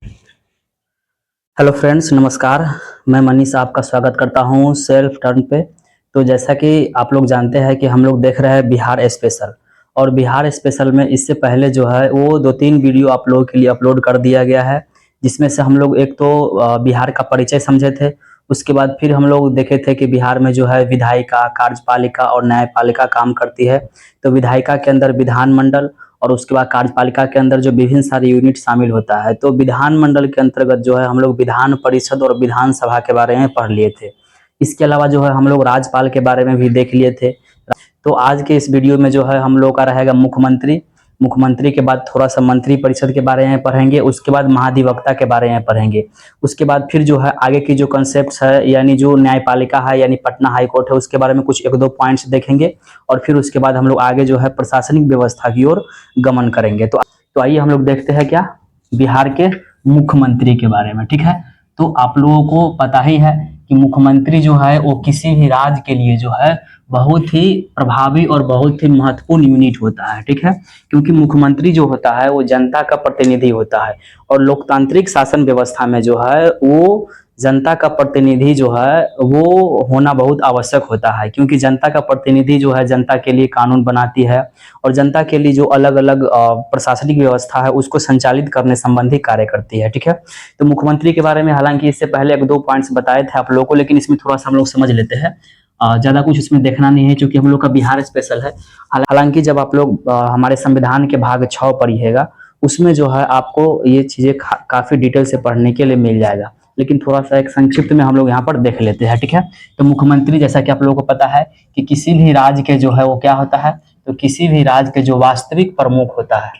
Hello friends, नमस्कार। मैं मनीष आपका स्वागत करता हूं सेल्फ टर्न पे। तो जैसा कि आप लोग जानते हैं कि हम लोग देख रहे हैं बिहार स्पेशल, और बिहार स्पेशल में इससे पहले जो है वो 2-3 वीडियो आप लोगों के लिए अपलोड कर दिया गया है, जिसमें से हम लोग एक तो बिहार का परिचय समझे थे। उसके बाद फिर हम लोग देखे थे कि बिहार में जो है विधायिका, कार्यपालिका और न्यायपालिका काम करती है। तो विधायिका के अंदर विधानमंडल और उसके बाद कार्यपालिका के अंदर जो विभिन्न सारे यूनिट शामिल होता है। तो विधानमंडल के अंतर्गत जो है हम लोग विधान परिषद और विधानसभा के बारे में पढ़ लिए थे। इसके अलावा जो है हम लोग राज्यपाल के बारे में भी देख लिए थे। तो आज के इस वीडियो में जो है हम लोग का रहेगा मुख्यमंत्री। मुख्यमंत्री के बाद थोड़ा सा मंत्री परिषद के बारे में पढ़ेंगे, उसके बाद महाधिवक्ता के बारे में पढ़ेंगे। उसके बाद फिर जो है आगे की जो कंसेप्ट है, यानी जो न्यायपालिका है यानी पटना हाई कोर्ट है, उसके बारे में कुछ 1-2 पॉइंट्स देखेंगे। और फिर उसके बाद हम लोग आगे जो है प्रशासनिक व्यवस्था की ओर गमन करेंगे। तो आइए हम लोग देखते हैं क्या बिहार के मुख्यमंत्री के बारे में। ठीक है, तो आप लोगों को पता ही है कि मुख्यमंत्री जो है वो किसी भी राज्य के लिए जो है बहुत ही प्रभावी और बहुत ही महत्वपूर्ण यूनिट होता है। ठीक है, क्योंकि मुख्यमंत्री जो होता है वो जनता का प्रतिनिधि होता है, और लोकतांत्रिक शासन व्यवस्था में जो है वो जनता का प्रतिनिधि जो है वो होना बहुत आवश्यक होता है, क्योंकि जनता का प्रतिनिधि जो है जनता के लिए कानून बनाती है, और जनता के लिए जो अलग अलग प्रशासनिक व्यवस्था है उसको संचालित करने संबंधी कार्य करती है। ठीक है, तो मुख्यमंत्री के बारे में हालांकि इससे पहले 1-2 पॉइंट्स बताए थे आप लोगों को, लेकिन इसमें थोड़ा सा हम लोग समझ लेते हैं। ज्यादा कुछ इसमें देखना नहीं है क्योंकि हम लोग का बिहार स्पेशल है। हालांकि जब आप लोग हमारे संविधान के भाग 6 पढ़िएगा, उसमें जो है आपको ये चीजें काफी डिटेल से पढ़ने के लिए मिल जाएगा, लेकिन थोड़ा सा एक संक्षिप्त में हम लोग यहाँ पर देख लेते हैं। ठीक है, तो मुख्यमंत्री जैसा कि आप लोगों को पता है कि किसी भी राज्य के जो है वो क्या होता है, तो किसी भी राज्य के जो वास्तविक प्रमुख होता है,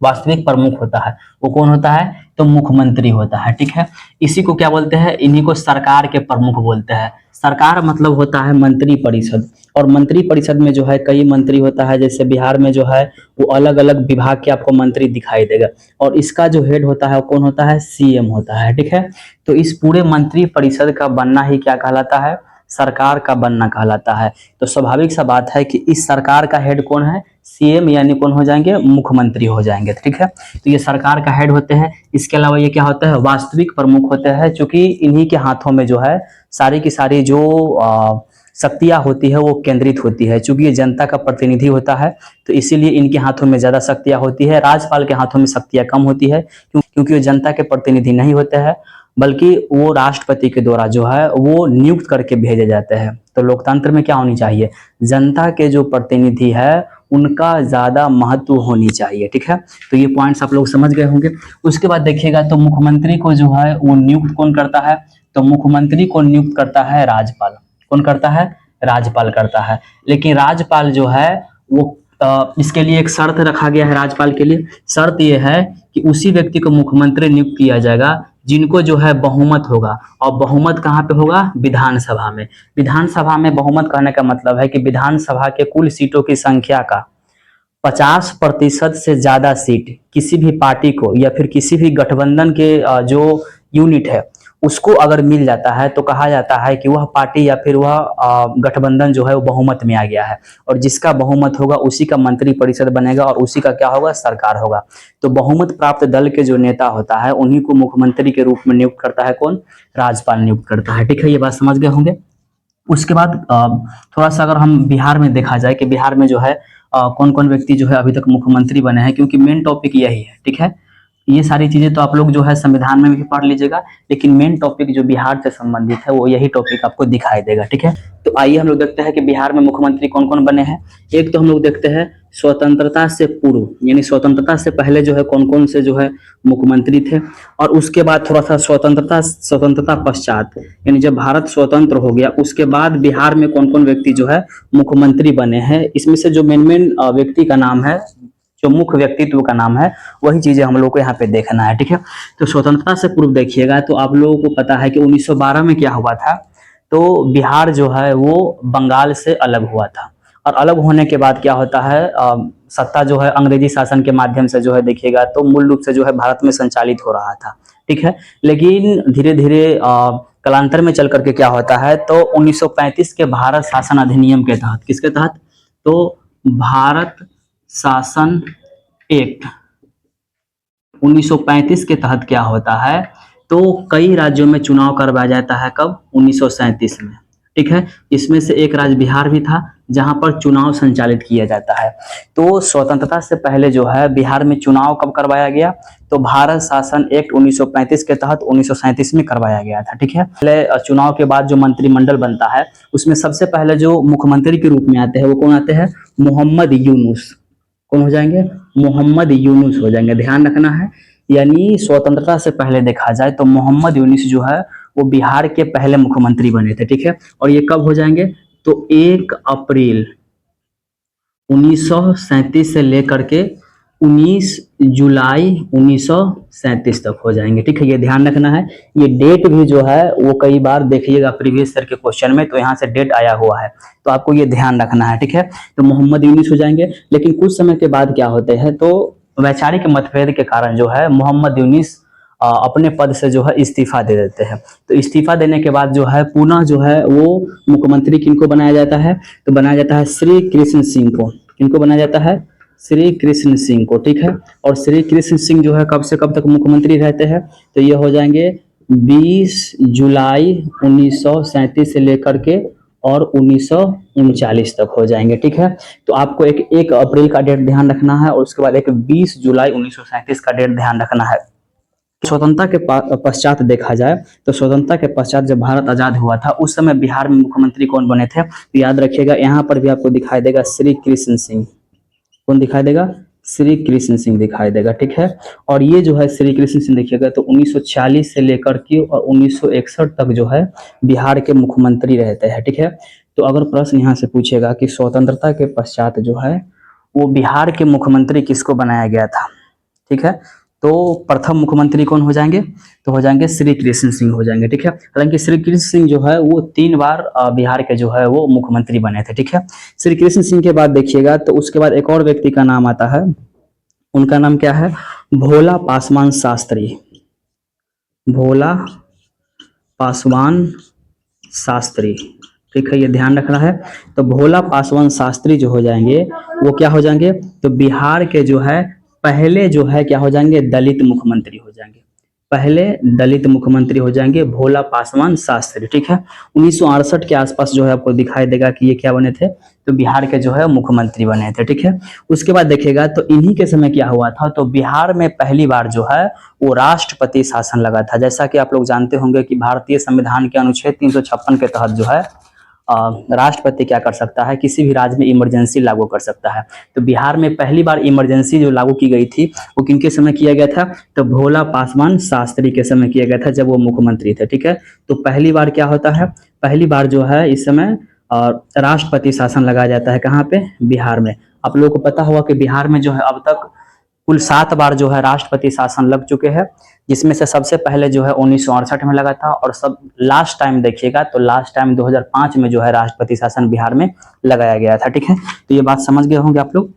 वास्तविक प्रमुख होता है वो कौन होता है, तो मुख्यमंत्री होता है। ठीक है, इसी को क्या बोलते हैं, इन्हीं को सरकार के प्रमुख बोलते हैं। सरकार मतलब होता है मंत्री परिषद, और मंत्री परिषद में जो है कई मंत्री होता है। जैसे बिहार में जो है वो अलग अलग विभाग के आपको मंत्री दिखाई देगा, और इसका जो हेड होता है वो कौन होता है, सीएम होता है। ठीक है, तो इस पूरे मंत्री परिषद का बनना ही क्या कहलाता है, सरकार का बनना कहलाता है। तो स्वाभाविक सा बात है कि इस सरकार का हेड कौन है, सीएम, यानी कौन हो जाएंगे, मुख्यमंत्री हो जाएंगे। ठीक है, तो ये सरकार का हेड होते हैं। इसके अलावा ये क्या होता है, वास्तविक प्रमुख होते हैं, क्योंकि इन्हीं के हाथों में जो है सारी की सारी जो शक्तियां होती है वो केंद्रित होती है। चूंकि ये जनता का प्रतिनिधि होता है तो इसीलिए इनके हाथों में ज्यादा शक्तियां होती है। राज्यपाल के हाथों में शक्तियां कम होती है, क्योंकि वो जनता के प्रतिनिधि नहीं होते हैं, बल्कि वो राष्ट्रपति के द्वारा जो है वो नियुक्त करके भेजे जाते हैं। तो लोकतंत्र में क्या होनी चाहिए, जनता के जो प्रतिनिधि है उनका ज्यादा महत्व होनी चाहिए। ठीक है, तो ये पॉइंट्स आप लोग समझ गए होंगे। उसके बाद देखिएगा तो मुख्यमंत्री को जो है वो नियुक्त कौन करता है, तो मुख्यमंत्री को नियुक्त करता है राज्यपाल। कौन करता है, राज्यपाल करता है। लेकिन राज्यपाल जो है वो इसके लिए एक शर्त रखा गया है राज्यपाल के लिए। शर्त यह है कि उसी व्यक्ति को मुख्यमंत्री नियुक्त किया जाएगा जिनको जो है बहुमत होगा, और बहुमत कहाँ पे होगा, विधानसभा में। विधानसभा में बहुमत कहने का मतलब है कि विधानसभा के कुल सीटों की संख्या का 50% से ज्यादा सीट किसी भी पार्टी को या फिर किसी भी गठबंधन के जो यूनिट है उसको अगर मिल जाता है तो कहा जाता है कि वह पार्टी या फिर वह गठबंधन जो है वो बहुमत में आ गया है, और जिसका बहुमत होगा उसी का मंत्री परिषद बनेगा और उसी का क्या होगा, सरकार होगा। तो बहुमत प्राप्त दल के जो नेता होता है उन्हीं को मुख्यमंत्री के रूप में नियुक्त करता है कौन, राज्यपाल नियुक्त करता है। ठीक है, ये बात समझ गए होंगे। उसके बाद थोड़ा सा अगर हम बिहार में देखा जाए कि बिहार में जो है कौन कौन व्यक्ति जो है अभी तक मुख्यमंत्री बने हैं, क्योंकि मेन टॉपिक यही है। ठीक है, ये सारी चीजें तो आप लोग जो है संविधान में भी पढ़ लीजिएगा, लेकिन मेन टॉपिक जो बिहार से संबंधित है वो यही टॉपिक आपको दिखाई देगा। ठीक है, तो आइए हम लोग देखते हैं कि बिहार में मुख्यमंत्री कौन कौन बने हैं। एक तो हम लोग देखते हैं स्वतंत्रता से पूर्व, यानी स्वतंत्रता से पहले जो है कौन कौन से जो है मुख्यमंत्री थे, और उसके बाद थोड़ा सा स्वतंत्रता पश्चात, यानी जब भारत स्वतंत्र हो गया उसके बाद बिहार में कौन कौन व्यक्ति जो है मुख्यमंत्री बने हैं। इसमें से जो मेन मेन व्यक्ति का नाम है, जो मुख्य व्यक्तित्व का नाम है, वही चीजें हम लोग को यहाँ पे देखना है। ठीक है, तो स्वतंत्रता से पूर्व देखिएगा तो आप लोगों को पता है कि 1912 में क्या हुआ था, तो बिहार जो है वो बंगाल से अलग हुआ था, और अलग होने के बाद क्या होता है, सत्ता जो है अंग्रेजी शासन के माध्यम से जो है देखिएगा तो मूल रूप से जो है भारत में संचालित हो रहा था। ठीक है, लेकिन धीरे धीरे कालांतर में चल करके क्या होता है, तो 1935 के भारत शासन अधिनियम के तहत, किसके तहत, तो भारत शासन एक्ट 1935 के तहत क्या होता है, तो कई राज्यों में चुनाव करवाया जाता है। कब? 1937 में। ठीक है, इसमें से एक राज्य बिहार भी था जहां पर चुनाव संचालित किया जाता है। तो स्वतंत्रता से पहले जो है बिहार में चुनाव कब करवाया गया, तो भारत शासन एक्ट 1935 के तहत 1937 में करवाया गया था। ठीक है, पहले चुनाव के बाद जो मंत्रिमंडल बनता है उसमें सबसे पहले जो मुख्यमंत्री के रूप में आते हैं वो कौन आते हैं? मोहम्मद यूनुस। कौन हो जाएंगे? मोहम्मद यूनुस हो जाएंगे। ध्यान रखना है, यानी स्वतंत्रता से पहले देखा जाए तो मोहम्मद यूनुस जो है वो बिहार के पहले मुख्यमंत्री बने थे। ठीक है, और ये कब हो जाएंगे, तो 1 अप्रैल 1937 से लेकर के 19 जुलाई 1937 तक हो जाएंगे। ठीक है, ये ध्यान रखना है। ये डेट भी जो है वो कई बार देखिएगा प्रीवियस ईयर के क्वेश्चन में, तो यहाँ से डेट आया हुआ है, तो आपको ये ध्यान रखना है। ठीक है, तो मोहम्मद यूनुस हो जाएंगे। लेकिन कुछ समय के बाद क्या होते हैं, तो वैचारिक मतभेद के कारण जो है मोहम्मद यूनुस अपने पद से जो है इस्तीफा दे देते हैं। तो इस्तीफा देने के बाद जो है पुनः जो है वो मुख्यमंत्री किनको बनाया जाता है, तो बनाया जाता है श्री कृष्ण सिंह को। किनको बनाया जाता है? श्री कृष्ण सिंह को। ठीक है, और श्री कृष्ण सिंह जो है कब से कब तक मुख्यमंत्री रहते हैं, तो ये हो जाएंगे 20 जुलाई 1937 से लेकर के और 1939 तक हो जाएंगे। ठीक है, तो आपको एक अप्रैल का डेट ध्यान रखना है और उसके बाद एक 20 जुलाई 1937 का डेट ध्यान रखना है। स्वतंत्रता के पश्चात देखा जाए तो स्वतंत्रता के पश्चात जब भारत आजाद हुआ था उस समय बिहार में मुख्यमंत्री कौन बने थे, तो याद रखिएगा यहाँ पर भी आपको दिखाई देगा श्री कृष्ण सिंह। कौन दिखाई देगा? श्री कृष्ण सिंह दिखाई देगा। ठीक है, और ये जो है श्री कृष्ण सिंह देखिएगा तो 1940 से लेकर के और 1961 तक जो है बिहार के मुख्यमंत्री रहते हैं। ठीक है, तो अगर प्रश्न यहाँ से पूछेगा कि स्वतंत्रता के पश्चात जो है वो बिहार के मुख्यमंत्री किसको बनाया गया था, ठीक है, तो प्रथम मुख्यमंत्री कौन हो जाएंगे, तो हो जाएंगे श्री कृष्ण सिंह हो जाएंगे। ठीक है, हालांकि श्री कृष्ण सिंह जो है वो 3 बार बिहार के जो है वो मुख्यमंत्री बने थे। ठीक है, श्री कृष्ण सिंह के बाद देखिएगा तो उसके बाद एक और व्यक्ति का नाम आता है, उनका नाम क्या है? भोला पासवान शास्त्री। भोला पासवान शास्त्री। ठीक है, ये ध्यान रखना है। तो भोला पासवान शास्त्री जो हो जाएंगे वो क्या हो जाएंगे, तो बिहार के जो है पहले जो है क्या हो जाएंगे, दलित मुख्यमंत्री हो जाएंगे। पहले दलित मुख्यमंत्री हो जाएंगे भोला पासवान शास्त्री। ठीक है, 1968 के आसपास जो है आपको दिखाई देगा कि ये क्या बने थे, तो बिहार के जो है मुख्यमंत्री बने थे। ठीक है, उसके बाद देखिएगा तो इन्हीं के समय क्या हुआ था, तो बिहार में पहली बार जो है वो राष्ट्रपति शासन लगा था। जैसा कि आप लोग जानते होंगे कि भारतीय संविधान के अनुच्छेद 356 के तहत जो है राष्ट्रपति क्या कर सकता है, किसी भी राज्य में इमरजेंसी लागू कर सकता है। तो बिहार में पहली बार इमरजेंसी जो लागू की गई थी वो किनके समय किया गया था, तो भोला पासवान शास्त्री के समय किया गया था जब वो मुख्यमंत्री थे। ठीक है, तो पहली बार क्या होता है, पहली बार जो है इस समय राष्ट्रपति शासन लगाया जाता है। कहाँ पे? बिहार में। आप लोगों को पता होगा कि बिहार में जो है अब तक कुल 7 बार जो है राष्ट्रपति शासन लग चुके हैं, जिसमें से सबसे पहले जो है 1968 में लगा था और सब लास्ट टाइम देखिएगा तो लास्ट टाइम 2005 में जो है राष्ट्रपति शासन बिहार में लगाया गया था। ठीक है, तो ये बात समझ गए होंगे आप लोग।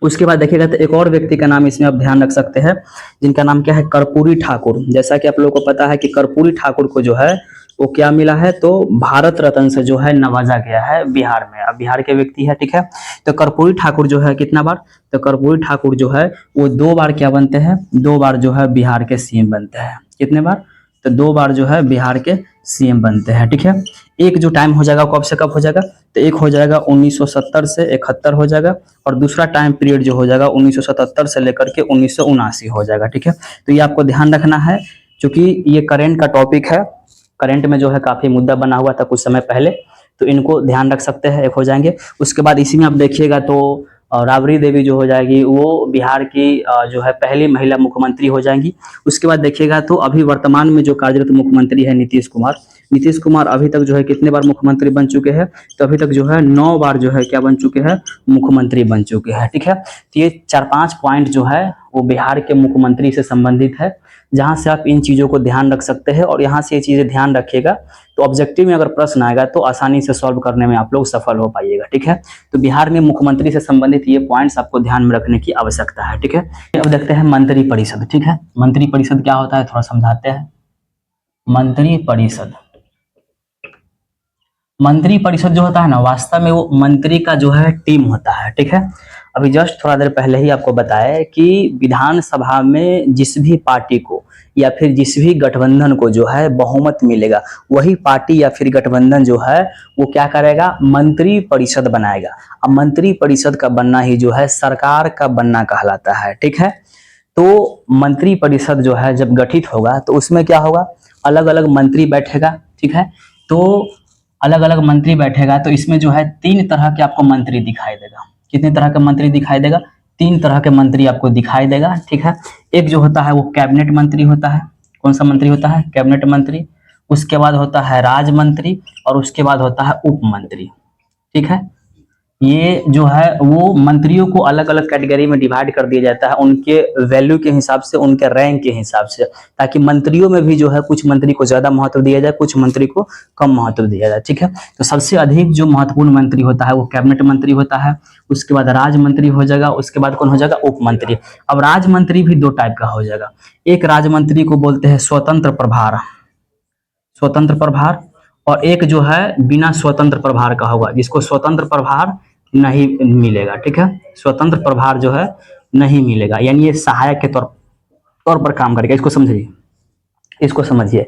उसके बाद देखिएगा तो एक और व्यक्ति का नाम इसमें आप ध्यान रख सकते हैं, जिनका नाम क्या है, कर्पूरी ठाकुर। जैसा कि आप लोगों को पता है कि कर्पूरी ठाकुर को जो है वो क्या मिला है, तो भारत रत्न से जो है नवाजा गया है बिहार में। अब बिहार के व्यक्ति है। ठीक है, तो कर्पूरी ठाकुर जो है कितना बार, तो कर्पूरी ठाकुर जो है वो 2 बार क्या बनते हैं, 2 बार जो है बिहार के सीएम बनते हैं। कितने बार, तो 2 बार जो है बिहार के सीएम बनते हैं। ठीक है, एक जो टाइम हो जाएगा कब से कब हो जाएगा, तो एक हो जाएगा 1970 से 71 हो जाएगा और दूसरा टाइम पीरियड जो हो जाएगा 1977 से लेकर के 1979 हो जाएगा। ठीक है, तो ये आपको ध्यान रखना है क्योंकि ये करंट का टॉपिक है, करंट में जो है काफी मुद्दा बना हुआ था कुछ समय पहले, तो इनको ध्यान रख सकते हैं, एक हो जाएंगे। उसके बाद इसी में आप देखिएगा तो राबड़ी देवी जो हो जाएगी वो बिहार की जो है पहली महिला मुख्यमंत्री हो जाएंगी। उसके बाद देखिएगा तो अभी वर्तमान में जो कार्यरत मुख्यमंत्री है नीतीश कुमार, नीतीश कुमार अभी तक जो है कितने बार मुख्यमंत्री बन चुके हैं, तो अभी तक जो है 9 बार जो है क्या बन चुके हैं, मुख्यमंत्री बन चुके हैं। ठीक है, तो ये 4-5 पॉइंट जो है वो बिहार के मुख्यमंत्री से संबंधित है, जहां से आप इन चीजों को ध्यान रख सकते हैं और यहाँ से ये चीजें ध्यान रखिएगा तो ऑब्जेक्टिव में अगर प्रश्न आएगा तो आसानी से सॉल्व करने में आप लोग सफल हो पाइएगा। ठीक है, तो बिहार में मुख्यमंत्री से संबंधित ये पॉइंट्स आपको ध्यान में रखने की आवश्यकता है। ठीक है, अब देखते हैं मंत्री परिषद। ठीक है, मंत्री परिषद क्या होता है थोड़ा समझाते हैं। मंत्री परिषद, मंत्री परिषद जो होता है ना वास्तव में वो मंत्री का जो है टीम होता है। ठीक है, अभी जस्ट थोड़ा देर पहले ही आपको बताया कि विधानसभा में जिस भी पार्टी को या फिर जिस भी गठबंधन को जो है बहुमत मिलेगा, वही पार्टी या फिर गठबंधन जो है वो क्या करेगा, मंत्री परिषद बनाएगा। अब मंत्री परिषद का बनना ही जो है सरकार का बनना कहलाता है। ठीक है, तो मंत्री परिषद जो है जब गठित होगा तो उसमें क्या होगा, अलग अलग मंत्री बैठेगा। ठीक है, तो अलग अलग मंत्री बैठेगा तो इसमें जो है 3 तरह के आपको मंत्री दिखाई देगा। कितने तरह के मंत्री दिखाई देगा, 3 तरह के मंत्री आपको दिखाई देगा। ठीक है, एक जो होता है वो कैबिनेट मंत्री होता है। कौन सा मंत्री होता है, कैबिनेट मंत्री। उसके बाद होता है राज मंत्री और उसके बाद होता है उप मंत्री। ठीक है, ये जो है वो मंत्रियों को अलग अलग कैटेगरी में डिवाइड कर दिया जाता है, उनके वैल्यू के हिसाब से, उनके रैंक के हिसाब से, ताकि मंत्रियों में भी जो है कुछ मंत्री को ज्यादा महत्व दिया जाए, कुछ मंत्री को कम महत्व दिया जाए। ठीक है, तो सबसे अधिक जो महत्वपूर्ण मंत्री होता है वो कैबिनेट मंत्री होता है। उसके बाद राज मंत्री हो जाएगा, उसके बाद कौन हो जाएगा, उप मंत्री। अब राज मंत्री भी 2 टाइप का हो जाएगा। एक राज मंत्री को बोलते हैं स्वतंत्र प्रभार, स्वतंत्र प्रभार, और एक जो है बिना स्वतंत्र प्रभार का होगा, जिसको स्वतंत्र प्रभार नहीं मिलेगा। ठीक है, स्वतंत्र प्रभार जो है नहीं मिलेगा, यानी ये सहायक के तौर पर काम करेगा। इसको समझिए, इसको समझिए।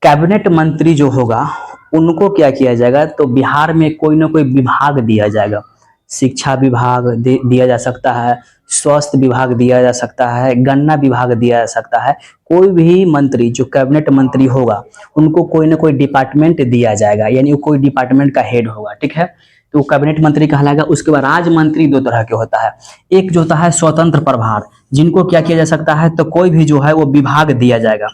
कैबिनेट मंत्री जो होगा उनको क्या किया जाएगा, तो बिहार में कोई ना कोई विभाग दिया जाएगा। शिक्षा विभाग दिया जा सकता है, स्वास्थ्य विभाग दिया जा सकता है, गन्ना विभाग दिया जा सकता है। कोई भी मंत्री जो कैबिनेट मंत्री होगा उनको कोई ना कोई डिपार्टमेंट दिया जाएगा, यानी वो कोई डिपार्टमेंट का हेड होगा। ठीक है, तो कैबिनेट मंत्री कहलाएगा। उसके बाद राज मंत्री 2 तरह के होता है। एक जो होता है स्वतंत्र प्रभार, जिनको क्या किया जा सकता है, तो कोई भी जो है वो विभाग दिया जाएगा।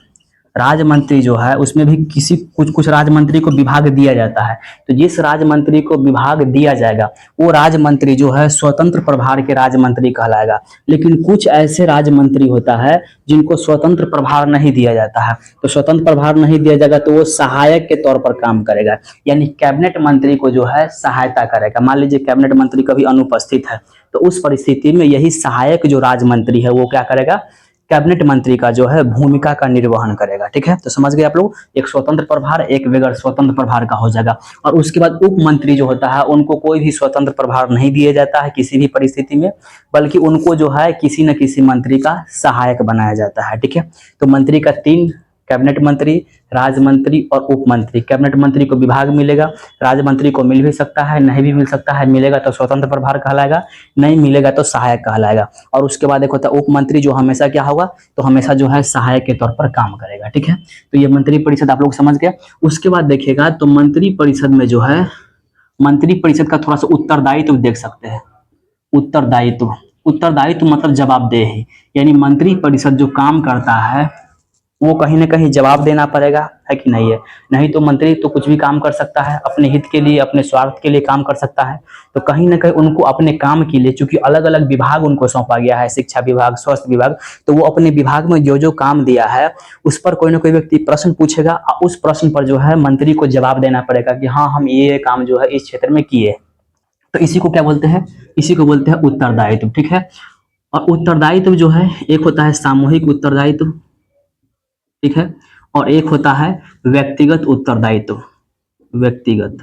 राज मंत्री जो है उसमें भी किसी कुछ राज मंत्री को विभाग दिया जाता है, तो जिस राज मंत्री को विभाग दिया जाएगा वो राज मंत्री जो है स्वतंत्र प्रभार के राज मंत्री कहलाएगा। लेकिन कुछ ऐसे राज मंत्री होता है जिनको स्वतंत्र प्रभार नहीं दिया जाता है, तो स्वतंत्र प्रभार नहीं दिया जाएगा तो वो सहायक के तौर पर काम करेगा, यानी कैबिनेट मंत्री को जो है सहायता करेगा। मान लीजिए कैबिनेट मंत्री कभी अनुपस्थित है, तो उस परिस्थिति में यही सहायक जो राज मंत्री है वो क्या करेगा, कैबिनेट मंत्री का जो है भूमिका का निर्वहन करेगा। ठीक है, तो समझ गए आप लोग, एक स्वतंत्र प्रभार, एक बगैर स्वतंत्र प्रभार का हो जाएगा। और उसके बाद उप मंत्री जो होता है उनको कोई भी स्वतंत्र प्रभार नहीं दिया जाता है किसी भी परिस्थिति में, बल्कि उनको जो है किसी न किसी मंत्री का सहायक बनाया जाता है। ठीक है, तो मंत्री का 3, कैबिनेट मंत्री, राज मंत्री और उप मंत्री। कैबिनेट मंत्री को विभाग मिलेगा, राज मंत्री को मिल भी सकता है, नहीं भी मिल सकता है। मिलेगा तो स्वतंत्र प्रभार कहलाएगा, नहीं मिलेगा तो सहायक कहलाएगा। और उसके बाद एक होता है उप मंत्री, जो हमेशा क्या होगा, तो हमेशा जो है सहायक के तौर पर काम करेगा। ठीक है, तो ये मंत्री परिषद आप लोग समझ गए। उसके बाद देखिएगा तो मंत्री परिषद में जो है, मंत्री परिषद का थोड़ा सा उत्तरदायित्व देख सकते हैं। उत्तरदायित्व, उत्तरदायित्व मतलब जवाबदेही, यानी मंत्री परिषद जो काम करता है वो कहीं ना कहीं जवाब देना पड़ेगा, है कि नहीं है। नहीं तो मंत्री तो कुछ भी काम कर सकता है, अपने हित के लिए, अपने स्वार्थ के लिए काम कर सकता है, तो कहीं ना कहीं उनको अपने काम के लिए, चूंकि अलग अलग विभाग उनको सौंपा गया है, शिक्षा विभाग, स्वास्थ्य विभाग, तो वो अपने विभाग में जो जो काम दिया है उस पर कोई ना कोई व्यक्ति प्रश्न पूछेगा, उस प्रश्न पर जो है मंत्री को जवाब देना पड़ेगा कि हाँ हम ये काम जो है इस क्षेत्र में किए। तो इसी को क्या बोलते हैं, इसी को बोलते हैं उत्तरदायित्व। ठीक है, और उत्तरदायित्व जो है, एक होता है सामूहिक उत्तरदायित्व, ठीक है, और एक होता है व्यक्तिगत उत्तरदायित्व, व्यक्तिगत।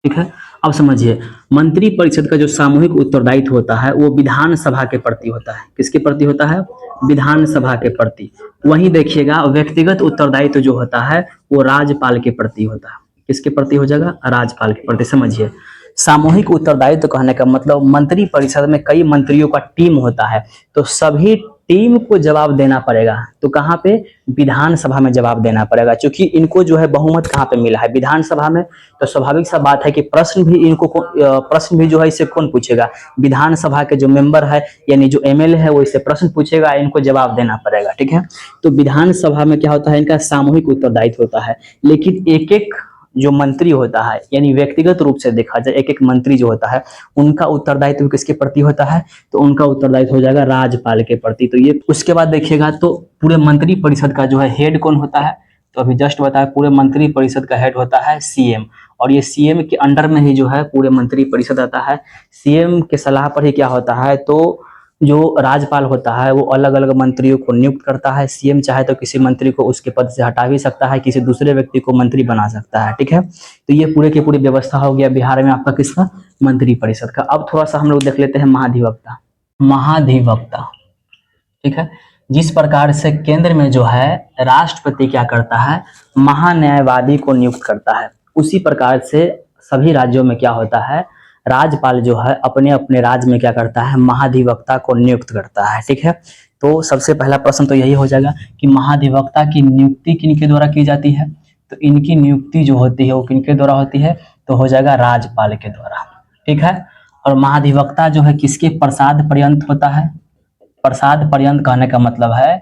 ठीक है, अब समझिए, मंत्री परिषद का जो सामूहिक उत्तरदायित्व होता है वो विधानसभा के प्रति होता है। किसके प्रति होता है, विधानसभा के प्रति। वहीं देखिएगा व्यक्तिगत उत्तरदायित्व जो होता है वो राज्यपाल के प्रति होता है। किसके प्रति हो जाएगा, राज्यपाल के प्रति। समझिए, सामूहिक उत्तरदायित्व कहने का मतलब मंत्री परिषद में कई मंत्रियों का टीम होता है, तो सभी टीम को जवाब देना पड़ेगा। तो कहाँ पे, विधानसभा में जवाब देना पड़ेगा, क्योंकि इनको जो है बहुमत कहाँ पे मिला है, विधानसभा में। तो स्वाभाविक सा बात है कि प्रश्न भी जो है इससे कौन पूछेगा, विधानसभा के जो मेंबर है यानी जो एमएलए है वो इससे प्रश्न पूछेगा, इनको जवाब देना पड़ेगा। ठीक है, तो विधानसभा में क्या होता है, इनका सामूहिक उत्तरदायित्व होता है। लेकिन एक एक जो मंत्री होता है, यानी व्यक्तिगत रूप से देखा जाए, एक एक मंत्री जो होता है उनका उत्तरदायित्व किसके प्रति होता है, तो उनका उत्तरदायित्व हो जाएगा राज्यपाल के प्रति। तो ये, उसके बाद देखिएगा तो पूरे मंत्री परिषद का जो है हेड कौन होता है, तो अभी जस्ट बताया, पूरे मंत्री परिषद का हेड होता है सीएम, और ये सीएम के अंडर में ही जो है पूरे मंत्री परिषद आता है। सीएम के सलाह पर ही क्या होता है, तो जो राज्यपाल होता है वो अलग अलग मंत्रियों को नियुक्त करता है। सीएम चाहे तो किसी मंत्री को उसके पद से हटा भी सकता है, किसी दूसरे व्यक्ति को मंत्री बना सकता है। ठीक है, तो ये पूरे की पूरी व्यवस्था हो गया बिहार में आपका किसका, मंत्री परिषद का। अब थोड़ा सा हम लोग देख लेते हैं महाधिवक्ता। महाधिवक्ता, ठीक है, जिस प्रकार से केंद्र में जो है राष्ट्रपति क्या करता है, महान्यायवादी को नियुक्त करता है, उसी प्रकार से सभी राज्यों में क्या होता है, राज्यपाल जो है अपने अपने राज्य में क्या करता है, महाधिवक्ता को नियुक्त करता है। ठीक है, तो सबसे पहला प्रश्न तो यही हो जाएगा कि महाधिवक्ता की नियुक्ति किनके द्वारा की जाती है, तो इनकी नियुक्ति जो होती है वो किनके द्वारा होती है, तो हो जाएगा राज्यपाल के द्वारा। ठीक है, और महाधिवक्ता जो है किसके प्रसाद पर्यंत होता है, प्रसाद पर्यंत कहने का मतलब है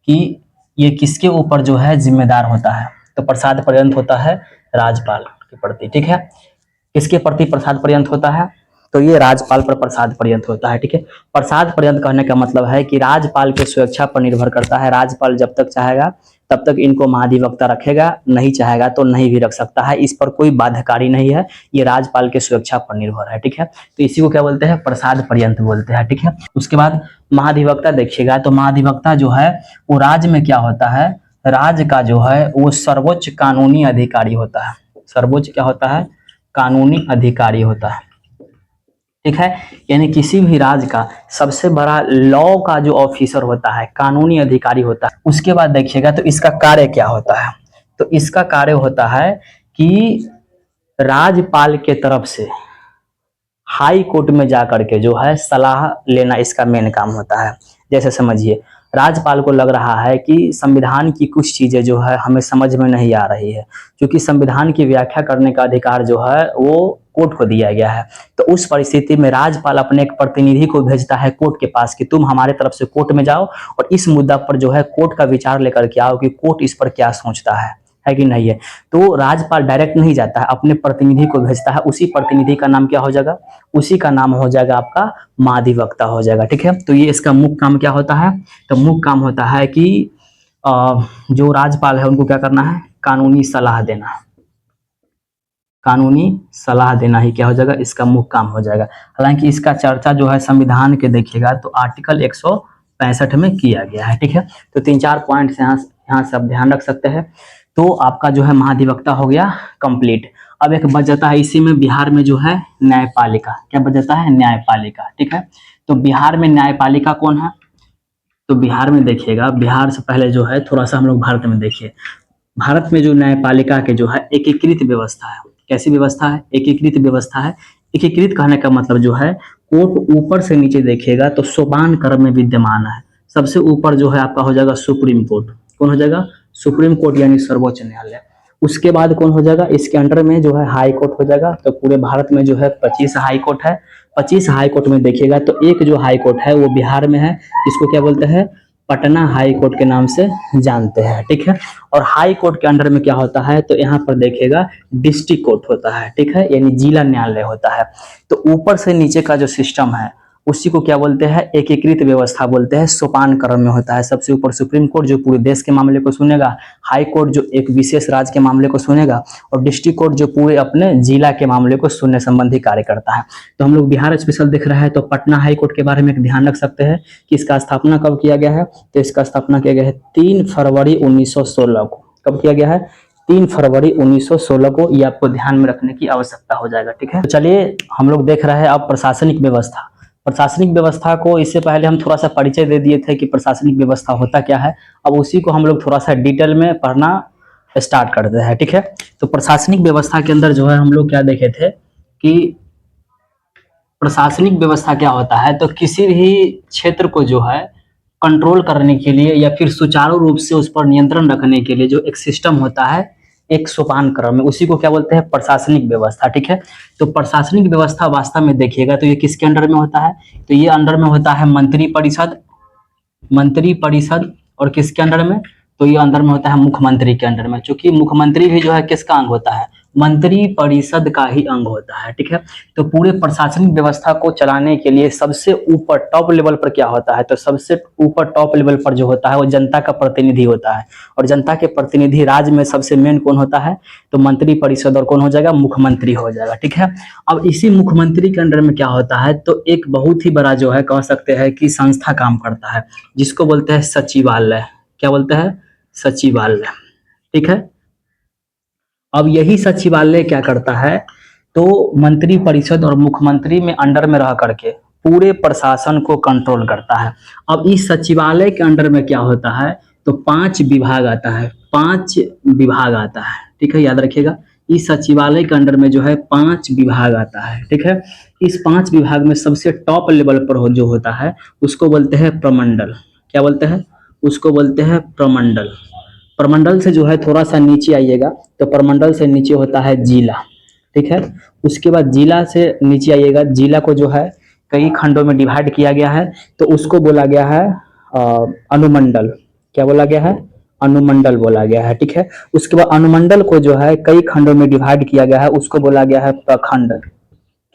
कि ये किसके ऊपर जो है जिम्मेदार होता है, तो प्रसाद पर्यंत होता है राज्यपाल के प्रति। ठीक है, किसके प्रति प्रसाद पर्यंत होता है, तो ये राज्यपाल पर प्रसाद पर्यंत होता है। ठीक है, प्रसाद पर्यंत कहने का मतलब है कि राज्यपाल के स्वेच्छा पर निर्भर करता है। राज्यपाल जब तक चाहेगा तब तक इनको महाधिवक्ता रखेगा, नहीं चाहेगा तो नहीं भी रख सकता है, इस पर कोई बाध्यकारी नहीं है, ये राज्यपाल के स्वेच्छा पर निर्भर है। ठीक है, तो इसी को क्या बोलते हैं, प्रसाद पर्यंत बोलते हैं। ठीक है, उसके बाद महाधिवक्ता देखिएगा, तो महाधिवक्ता जो है वो राज्य में क्या होता है, राज्य का जो है वो सर्वोच्च कानूनी अधिकारी होता है। सर्वोच्च क्या होता है, कानूनी अधिकारी होता है। ठीक है, यानी किसी भी राज्य का सबसे बड़ा लॉ का जो ऑफिसर होता है, कानूनी अधिकारी होता है। उसके बाद देखिएगा तो इसका कार्य क्या होता है, तो इसका कार्य होता है कि राज्यपाल के तरफ से हाई कोर्ट में जाकर के जो है सलाह लेना इसका मेन काम होता है। जैसे समझिए राज्यपाल को लग रहा है कि संविधान की कुछ चीजें जो है हमें समझ में नहीं आ रही है, क्योंकि संविधान की व्याख्या करने का अधिकार जो है वो कोर्ट को दिया गया है। तो उस परिस्थिति में राज्यपाल अपने एक प्रतिनिधि को भेजता है कोर्ट के पास कि तुम हमारे तरफ से कोर्ट में जाओ और इस मुद्दा पर जो है कोर्ट का विचार लेकर के आओ कि कोर्ट इस पर क्या सोचता है कि नहीं है। तो राज्यपाल डायरेक्ट नहीं जाता है, अपने प्रतिनिधि को भेजता है। उसी प्रतिनिधि का नाम क्या हो जाएगा, उसी का नाम हो जाएगा आपका महाधिवक्ता हो जाएगा। ठीक है, तो ये इसका मुख्य काम क्या होता है, तो मुख्य काम होता है कि जो राज्यपाल है उनको क्या करना है, कानूनी सलाह देना। कानूनी सलाह देना ही क्या हो जाएगा, इसका मुख्य काम हो जाएगा। हालांकि इसका चर्चा जो है संविधान के देखिएगा तो आर्टिकल 165 में किया गया है। ठीक है, तो 3-4 पॉइंट्स यहाँ सब ध्यान रख सकते हैं। तो आपका जो है महाधिवक्ता हो गया कंप्लीट। अब एक बच जाता है इसी में, बिहार में जो है न्यायपालिका। क्या बच जाता है, न्यायपालिका। ठीक है, तो बिहार में न्यायपालिका कौन है, तो बिहार में देखिएगा, बिहार से पहले जो है थोड़ा सा हम लोग भारत में देखिए। भारत में जो न्यायपालिका के जो है एकीकृत व्यवस्था है। कैसी व्यवस्था है, एकीकृत व्यवस्था है। एकीकृत कहने का मतलब जो है कोर्ट ऊपर से नीचे देखिएगा तो सोपान क्रम में विद्यमान है। सबसे ऊपर जो है आपका हो जाएगा सुप्रीम कोर्ट। कौन हो जाएगा, सुप्रीम कोर्ट यानी सर्वोच्च न्यायालय। उसके बाद कौन हो जाएगा, इसके अंडर में जो है हाई कोर्ट हो जाएगा। तो पूरे भारत में जो है 25 हाई कोर्ट है। 25 हाई कोर्ट में देखिएगा तो एक जो हाई कोर्ट है वो बिहार में है, इसको क्या बोलते हैं, पटना हाई कोर्ट के नाम से जानते हैं। ठीक है, और हाई कोर्ट के अंडर में क्या होता है, तो यहाँ पर देखिएगा डिस्ट्रिक्ट कोर्ट होता है। ठीक है, यानी जिला न्यायालय होता है। तो ऊपर से नीचे का जो सिस्टम है उसी को क्या बोलते हैं, एकीकृत व्यवस्था बोलते हैं। सोपान क्रम में होता है। सबसे ऊपर सुप्रीम कोर्ट जो पूरे देश के मामले को सुनेगा, हाई कोर्ट जो एक विशेष राज्य के मामले को सुनेगा, और डिस्ट्रिक्ट कोर्ट जो पूरे अपने जिला के मामले को सुनने संबंधी कार्य करता है। तो हम लोग बिहार स्पेशल देख रहे हैं, तो पटना हाई कोर्ट के बारे में एक ध्यान रख सकते हैं कि इसका स्थापना कब किया गया है, तो इसका स्थापना किया गया है 3 फरवरी 1916 को। कब किया गया है, 3 फरवरी 1916 को। ये आपको ध्यान में रखने की आवश्यकता हो जाएगा। ठीक है, तो चलिए हम लोग देख रहे हैं अब प्रशासनिक व्यवस्था। प्रशासनिक व्यवस्था को इससे पहले हम थोड़ा सा परिचय दे दिए थे कि प्रशासनिक व्यवस्था होता क्या है। अब उसी को हम लोग थोड़ा सा डिटेल में पढ़ना स्टार्ट करते हैं। ठीक है, तो प्रशासनिक व्यवस्था के अंदर जो है हम लोग क्या देखे थे कि प्रशासनिक व्यवस्था क्या होता है, तो किसी भी क्षेत्र को जो है कंट्रोल करने के लिए या फिर सुचारू रूप से उस पर नियंत्रण रखने के लिए जो एक सिस्टम होता है एक सोपान क्रम में, उसी को क्या बोलते हैं, प्रशासनिक व्यवस्था। ठीक है, तो प्रशासनिक व्यवस्था वास्तव में देखिएगा तो ये किसके अंडर में होता है, तो ये अंडर में होता है मंत्री परिषद। मंत्री परिषद और किसके अंडर में, तो ये अंदर में होता है मुख्यमंत्री के अंडर में। चूंकि मुख्यमंत्री भी जो है किसका अंग होता है, मंत्री परिषद का ही अंग होता है। ठीक है, तो पूरे प्रशासनिक व्यवस्था को चलाने के लिए सबसे ऊपर टॉप लेवल पर क्या होता है, तो सबसे ऊपर टॉप लेवल पर जो होता है वो जनता का प्रतिनिधि होता है। और जनता के प्रतिनिधि राज्य में सबसे मेन कौन होता है, तो मंत्री परिषद, और कौन हो जाएगा, मुख्यमंत्री हो जाएगा। ठीक है, अब इसी मुख्यमंत्री के अंडर में क्या होता है, तो एक बहुत ही बड़ा जो है कह सकते हैं कि संस्था काम करता है, जिसको बोलते हैं सचिवालय। क्या बोलते हैं, सचिवालय। ठीक है, अब यही सचिवालय क्या करता है, तो मंत्री परिषद और मुख्यमंत्री में अंडर में रह करके पूरे प्रशासन को कंट्रोल करता है। अब इस सचिवालय के अंडर में क्या होता है, तो 5 विभाग आता है, 5 विभाग आता है। ठीक है, याद रखिएगा, इस सचिवालय के अंडर में जो है 5 विभाग आता है। ठीक है, इस 5 विभाग में सबसे टॉप लेवल पर जो होता है उसको बोलते हैं प्रमंडल। क्या बोलते हैं, उसको बोलते हैं प्रमंडल। प्रमंडल से जो है थोड़ा सा नीचे आइएगा तो प्रमंडल से नीचे होता है जिला। ठीक है, उसके बाद जिला से नीचे आइएगा, जिला को जो है कई खंडों में डिवाइड किया गया है, तो उसको बोला गया है अनुमंडल। क्या बोला गया है, अनुमंडल बोला गया है। ठीक है, उसके बाद अनुमंडल को जो है कई खंडों में डिवाइड किया गया है, उसको बोला गया है प्रखंड।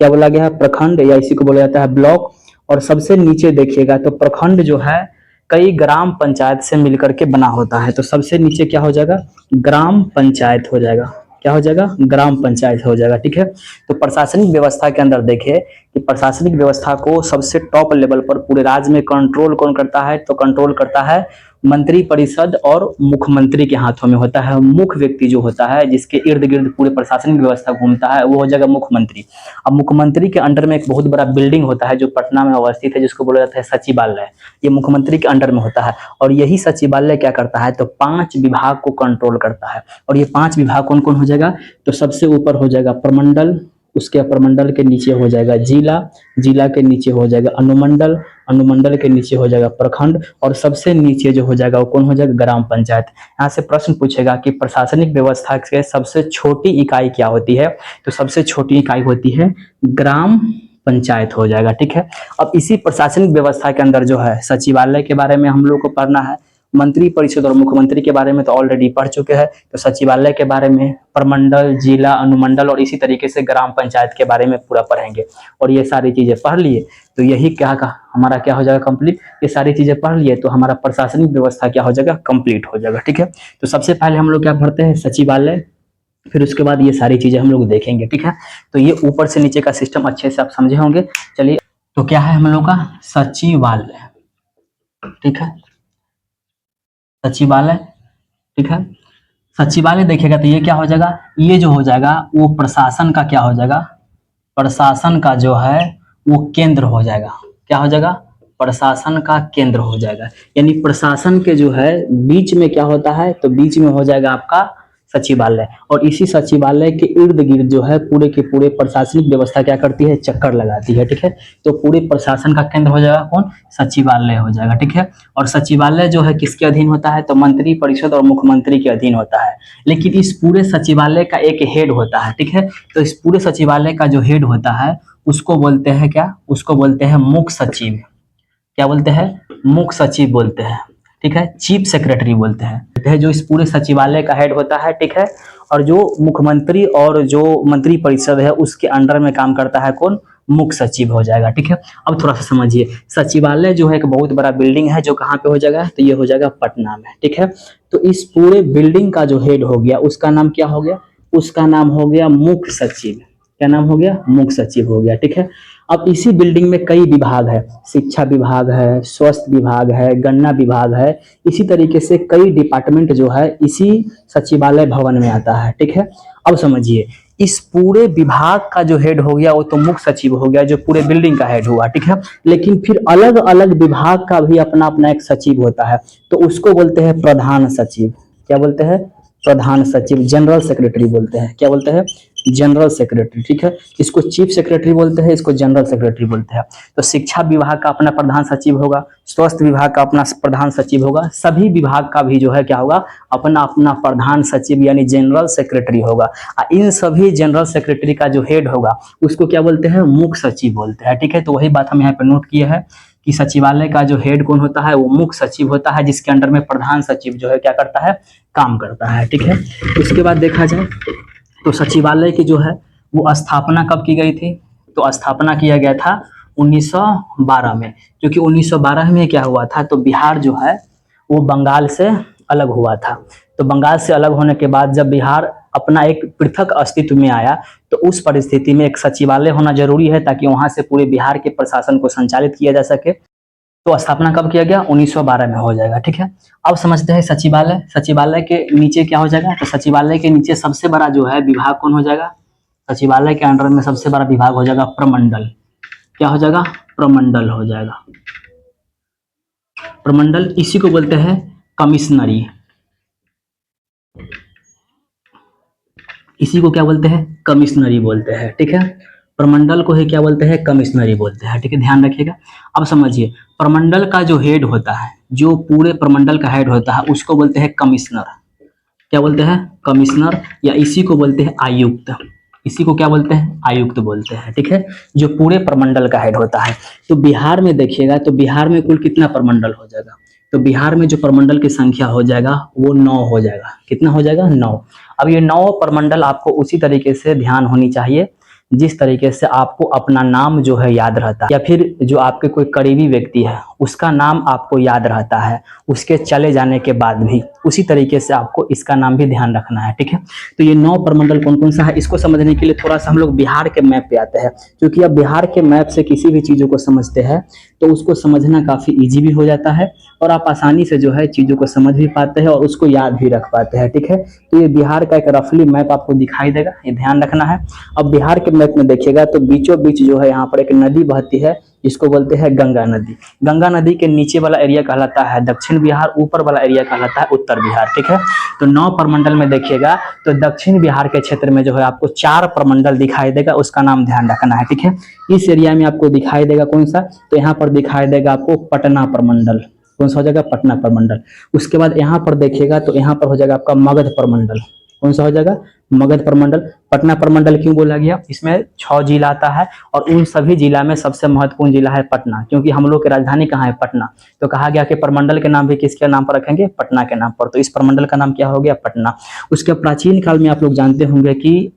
क्या बोला गया है, प्रखंड, या इसी को बोला जाता है ब्लॉक। और सबसे नीचे देखिएगा तो प्रखंड जो है कई ग्राम पंचायत से मिलकर के बना होता है, तो सबसे नीचे क्या हो जाएगा, ग्राम पंचायत हो जाएगा। क्या हो जाएगा, ग्राम पंचायत हो जाएगा। ठीक है, तो प्रशासनिक व्यवस्था के अंदर देखिए कि प्रशासनिक व्यवस्था को सबसे टॉप लेवल पर पूरे राज्य में कंट्रोल कौन करता है, तो कंट्रोल करता है मंत्री परिषद और मुख्यमंत्री के हाथों में होता है। मुख्य व्यक्ति जो होता है जिसके इर्द गिर्द पूरे प्रशासनिक व्यवस्था घूमता है वो हो जाएगा मुख्यमंत्री। अब मुख्यमंत्री के अंडर में एक बहुत बड़ा बिल्डिंग होता है जो पटना में अवस्थित है, जिसको बोला जाता है सचिवालय। ये मुख्यमंत्री के अंडर में होता है, और यही सचिवालय क्या करता है, तो 5 विभाग को कंट्रोल करता है। और ये 5 विभाग कौन कौन हो जाएगा, तो सबसे ऊपर हो जाएगा प्रमंडल, उसके प्रमंडल के नीचे हो जाएगा जिला, जिला के नीचे हो जाएगा अनुमंडल, अनुमंडल के नीचे हो जाएगा प्रखंड, और सबसे नीचे जो हो जाएगा वो कौन हो जाएगा, ग्राम पंचायत। यहाँ से प्रश्न पूछेगा कि प्रशासनिक व्यवस्था के सबसे छोटी इकाई क्या होती है, तो सबसे छोटी इकाई होती है ग्राम पंचायत हो जाएगा। ठीक है, अब इसी प्रशासनिक व्यवस्था के अंदर जो है सचिवालय के बारे में हम लोग को पढ़ना है, मंत्री परिषद और मुख्यमंत्री के बारे में तो ऑलरेडी पढ़ चुके हैं, तो सचिवालय के बारे में, प्रमंडल, जिला, अनुमंडल और इसी तरीके से ग्राम पंचायत के बारे में पूरा पढ़ेंगे। और ये सारी चीजें पढ़ लिए तो यही क्या का हमारा क्या हो जाएगा, कंप्लीट। ये सारी चीजें पढ़ लिए तो हमारा प्रशासनिक व्यवस्था क्या हो जाएगा, कंप्लीट हो जाएगा। ठीक है, तो सबसे पहले हम लोग क्या पढ़ते हैं, सचिवालय, फिर उसके बाद ये सारी चीजें हम लोग देखेंगे। ठीक है, तो ये ऊपर से नीचे का सिस्टम अच्छे से आप समझे होंगे। चलिए, तो क्या है हम लोग का सचिवालय। ठीक है, सचिवालय। ठीक है, सचिवालय देखिएगा तो ये क्या हो जाएगा, ये जो हो जाएगा वो प्रशासन का क्या हो जाएगा, प्रशासन का जो है वो केंद्र हो जाएगा। क्या हो जाएगा, प्रशासन का केंद्र हो जाएगा। यानी प्रशासन के जो है बीच में क्या होता है, तो बीच में हो जाएगा आपका सचिवालय, और इसी सचिवालय के इर्द गिर्द जो है पूरे के पूरे प्रशासनिक व्यवस्था क्या करती है, चक्कर लगाती है। ठीक है, तो पूरे प्रशासन का केंद्र हो जाएगा कौन, सचिवालय हो जाएगा। ठीक है, और सचिवालय जो है किसके अधीन होता है, तो मंत्री परिषद और मुख्यमंत्री के अधीन होता है। लेकिन इस पूरे सचिवालय का एक हेड होता है। ठीक है, तो इस पूरे सचिवालय का जो हेड होता है उसको बोलते हैं क्या, उसको बोलते हैं मुख्य सचिव। क्या बोलते हैं, मुख्य सचिव बोलते हैं। ठीक है, चीफ सेक्रेटरी बोलते हैं, जो इस पूरे सचिवालय का हेड होता है। ठीक है, और जो मुख्यमंत्री और जो मंत्री परिषद है उसके अंडर में काम करता है कौन, मुख्य सचिव हो जाएगा। ठीक है, अब थोड़ा सा समझिए, सचिवालय जो है एक बहुत बड़ा बिल्डिंग है जो कहाँ पे हो जाएगा, तो ये हो जाएगा पटना में। ठीक है, तो इस पूरे बिल्डिंग का जो हेड हो गया उसका नाम क्या हो गया, उसका नाम हो गया मुख्य सचिव। क्या नाम हो गया, मुख्य सचिव हो गया। ठीक है, अब इसी बिल्डिंग में कई विभाग है, शिक्षा विभाग है, स्वास्थ्य विभाग है, गन्ना विभाग है, इसी तरीके से कई डिपार्टमेंट जो है इसी सचिवालय भवन में आता है। ठीक है, अब समझिए, इस पूरे विभाग का जो हेड हो गया वो तो मुख्य सचिव हो गया जो पूरे बिल्डिंग का हेड हुआ। ठीक है, लेकिन फिर अलग अलग विभाग का भी अपना अपना एक सचिव होता है, तो उसको बोलते हैं प्रधान सचिव। क्या बोलते हैं, प्रधान सचिव, जनरल सेक्रेटरी बोलते हैं। क्या बोलते हैं, जनरल सेक्रेटरी। ठीक है, इसको चीफ सेक्रेटरी बोलते हैं, इसको जनरल सेक्रेटरी बोलते हैं। तो शिक्षा विभाग का अपना प्रधान सचिव होगा, स्वास्थ्य विभाग का अपना प्रधान सचिव होगा, सभी विभाग का भी जो है क्या होगा, अपना अपना प्रधान सचिव यानी जनरल सेक्रेटरी होगा। इन सभी जनरल सेक्रेटरी का जो हेड होगा उसको क्या बोलते हैं, मुख्य सचिव बोलते हैं। ठीक है, तो वही बात हम यहाँ पे नोट किए हैं कि सचिवालय का जो हेड कौन होता है, वो मुख्य सचिव होता है, जिसके अंडर में प्रधान सचिव जो है क्या करता है, काम करता है। ठीक है, उसके बाद देखा जाए तो सचिवालय की जो है वो स्थापना कब की गई थी? तो स्थापना किया गया था 1912 में, क्योंकि 1912 में क्या हुआ था, तो बिहार जो है वो बंगाल से अलग हुआ था। तो बंगाल से अलग होने के बाद जब बिहार अपना एक पृथक अस्तित्व में आया, तो उस परिस्थिति में एक सचिवालय होना जरूरी है, ताकि वहां से पूरे बिहार के प्रशासन को संचालित किया जा सके। तो स्थापना कब किया गया? 1912 में हो जाएगा। ठीक है, अब समझते हैं सचिवालय। सचिवालय के नीचे क्या हो जाएगा? तो सचिवालय के नीचे सबसे बड़ा जो है विभाग कौन हो जाएगा? सचिवालय के अंडर में सबसे बड़ा विभाग हो जाएगा प्रमंडल। क्या हो जाएगा? प्रमंडल हो जाएगा। प्रमंडल, इसी को बोलते हैं कमिश्नरी। इसी को क्या बोलते हैं? कमिश्नरी बोलते हैं। ठीक है, प्रमंडल को ही क्या बोलते हैं? कमिश्नरी बोलते हैं। ठीक है, ध्यान रखिएगा। अब समझिए, प्रमंडल का जो हेड होता है, जो पूरे प्रमंडल का हेड होता है, उसको बोलते हैं कमिश्नर। क्या बोलते हैं? कमिश्नर, या इसी को बोलते हैं आयुक्त। इसी को क्या बोलते हैं? आयुक्त बोलते हैं। ठीक है, जो पूरे प्रमंडल का हेड होता है। तो बिहार में देखिएगा, तो बिहार में कुल कितना प्रमंडल हो जाएगा? तो बिहार में जो प्रमंडल की संख्या हो जाएगा वो 9 हो जाएगा। कितना हो जाएगा? 9। अब ये 9 प्रमंडल आपको उसी तरीके से ध्यान होनी चाहिए जिस तरीके से आपको अपना नाम जो है याद रहता है, या फिर जो आपके कोई करीबी व्यक्ति है उसका नाम आपको याद रहता है उसके चले जाने के बाद भी, उसी तरीके से आपको इसका नाम भी ध्यान रखना है। ठीक है, तो ये 9 प्रमंडल कौन कौन सा है, इसको समझने के लिए थोड़ा सा हम लोग बिहार के मैप पे आते हैं, क्योंकि अब बिहार के मैप से किसी भी चीजों को समझते हैं तो उसको समझना काफी ईजी भी हो जाता है, और आप आसानी से जो है चीजों को समझ भी पाते हैं और उसको याद भी रख पाते हैं। ठीक है, तो ये बिहार का एक रफली मैप आपको दिखाई देगा, ये ध्यान रखना है। अब बिहार के मैप में देखिएगा तो बीचों बीच जो है यहाँ पर एक नदी बहती है जिसको बोलते हैं गंगा नदी। गंगा नदी के नीचे वाला एरिया कहलाता है दक्षिण बिहार, ऊपर वाला एरिया कहलाता है उत्तर बिहार। ठीक है, तो 9 प्रमंडल में देखिएगा तो दक्षिण बिहार के क्षेत्र में जो है आपको 4 प्रमंडल दिखाई देगा, उसका नाम ध्यान रखना है। ठीक है, इस एरिया में आपको दिखाई देगा कौन सा, तो यहाँ पर दिखाई देगा आपको पटना प्रमंडल। कौन सा हो जाएगा? पटना प्रमंडल। उसके बाद यहाँ पर देखिएगा तो यहाँ पर हो जाएगा आपका मगध प्रमंडल। कौन सा हो जाएगा? मगध प्रमंडल। पटना प्रमंडल क्यों बोला गया? इसमें 6 जिला आता है और उन सभी जिला में सबसे महत्वपूर्ण जिला है पटना, क्योंकि हम लोग की राजधानी कहाँ है? पटना। तो कहा गया कि प्रमंडल के नाम भी किसके नाम पर रखेंगे? पटना के नाम पर। तो इस प्रमंडल का नाम क्या हो गया? पटना। उसके प्राचीन काल में आप लोग जानते होंगे कि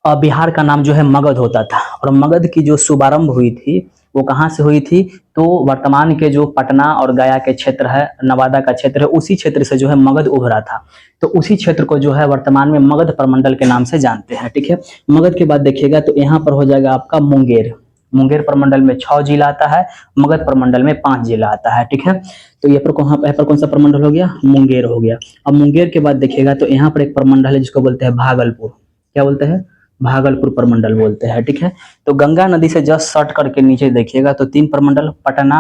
बिहार का नाम जो है मगध होता था, और मगध की जो शुभारंभ हुई थी वो कहाँ से हुई थी? तो वर्तमान के जो पटना और गया के क्षेत्र है, नवादा का क्षेत्र है, उसी क्षेत्र से जो है मगध उभरा था। तो उसी क्षेत्र को जो है वर्तमान में मगध प्रमंडल के नाम से जानते हैं। ठीक है, मगध के बाद देखिएगा तो यहाँ पर हो जाएगा आपका मुंगेर। मुंगेर प्रमंडल में 6 जिला आता है, मगध प्रमंडल में 5 जिला आता है। ठीक है, तो यहाँ पर कौन सा प्रमंडल हो गया? मुंगेर हो गया। अब मुंगेर के बाद देखिएगा तो यहाँ पर एक प्रमंडल है जिसको बोलते हैं भागलपुर। क्या बोलते हैं? भागलपुर प्रमंडल बोलते हैं। ठीक है, तो गंगा नदी से जस्ट शॉर्ट करके नीचे देखिएगा तो 3 प्रमंडल, पटना,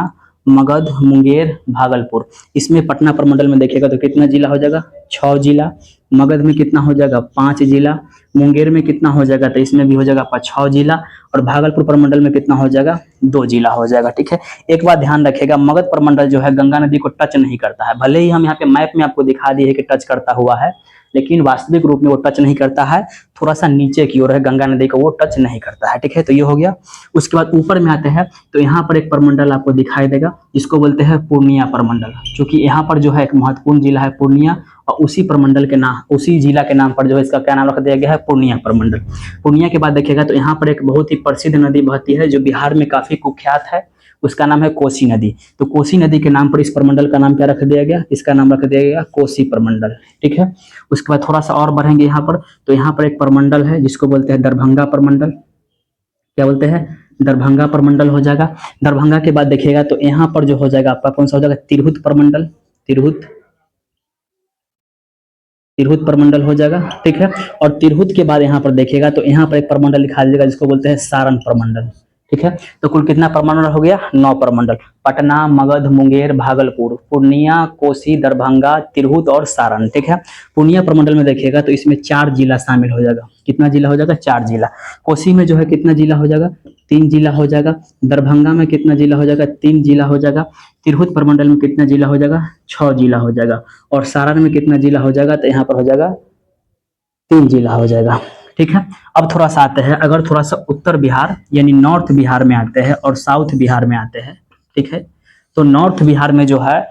मगध, मुंगेर, भागलपुर। इसमें पटना प्रमंडल में देखिएगा तो कितना जिला हो जाएगा? 6 जिला। मगध में कितना हो जाएगा? 5 जिला। मुंगेर में कितना हो जाएगा? तो इसमें भी हो जाएगा 6 जिला। और भागलपुर प्रमंडल में कितना हो जाएगा? 2 जिला हो जाएगा। ठीक है, एक बात ध्यान रखिएगा, मगध प्रमंडल जो है गंगा नदी को टच नहीं करता है। भले ही हम यहाँ पे मैप में आपको दिखा दिए कि टच करता हुआ है, लेकिन वास्तविक रूप में वो टच नहीं करता है, थोड़ा सा नीचे की ओर है गंगा नदी को, वो टच नहीं करता है। ठीक है, तो ये हो गया। उसके बाद ऊपर में आते हैं तो यहाँ पर एक प्रमंडल आपको दिखाई देगा जिसको बोलते हैं पूर्णिया प्रमंडल, क्योंकि यहाँ पर जो है एक महत्वपूर्ण जिला है पूर्णिया, और उसी प्रमंडल के नाम, उसी जिला के नाम पर जो है इसका क्या नाम रख दिया गया है? पूर्णिया प्रमंडल। पूर्णिया के बाद देखिएगा तो यहाँ पर एक बहुत ही प्रसिद्ध नदी बहती है जो बिहार में काफी कुख्यात है, उसका नाम है कोसी नदी। तो कोसी नदी के नाम पर इस प्रमंडल का नाम क्या रख दिया गया? इसका नाम रख दिया गया कोसी प्रमंडल। ठीक है, उसके बाद थोड़ा सा और बढ़ेंगे यहाँ पर, तो यहाँ पर एक प्रमंडल है जिसको बोलते हैं दरभंगा प्रमंडल। क्या बोलते हैं? दरभंगा प्रमंडल हो जाएगा। दरभंगा के बाद देखिएगा तो यहाँ पर जो हो जाएगा आपका कौन सा हो जाएगा? तिरहुत प्रमंडल। तिरहुत प्रमंडल हो जाएगा। ठीक है, और तिरहुत के बाद यहाँ पर देखिएगा तो यहाँ पर एक प्रमंडल दिखा दीजिएगा जिसको बोलते हैं सारण प्रमंडल। ठीक है, तो कुल कितना प्रमंडल हो गया? 9 प्रमंडल। पटना, मगध, मुंगेर, भागलपुर, पूर्णिया, कोसी, दरभंगा, तिरहुत और सारण। ठीक है, पूर्णिया प्रमंडल में देखिएगा तो इसमें 4 जिला शामिल हो जाएगा। कितना जिला हो जाएगा? 4 जिला। कोसी में जो है कितना जिला हो जाएगा? 3 जिला हो जाएगा। दरभंगा में कितना जिला हो जाएगा? 3 जिला हो जाएगा। तिरहुत प्रमंडल में कितना जिला हो जाएगा? 6 जिला हो जाएगा। और सारण में कितना जिला हो जाएगा? तो यहाँ पर हो जाएगा 3 जिला हो जाएगा। ठीक है, अब थोड़ा सा आते हैं, अगर थोड़ा सा उत्तर बिहार यानी नॉर्थ बिहार में आते हैं और साउथ बिहार में आते हैं। ठीक है, तो नॉर्थ बिहार में जो है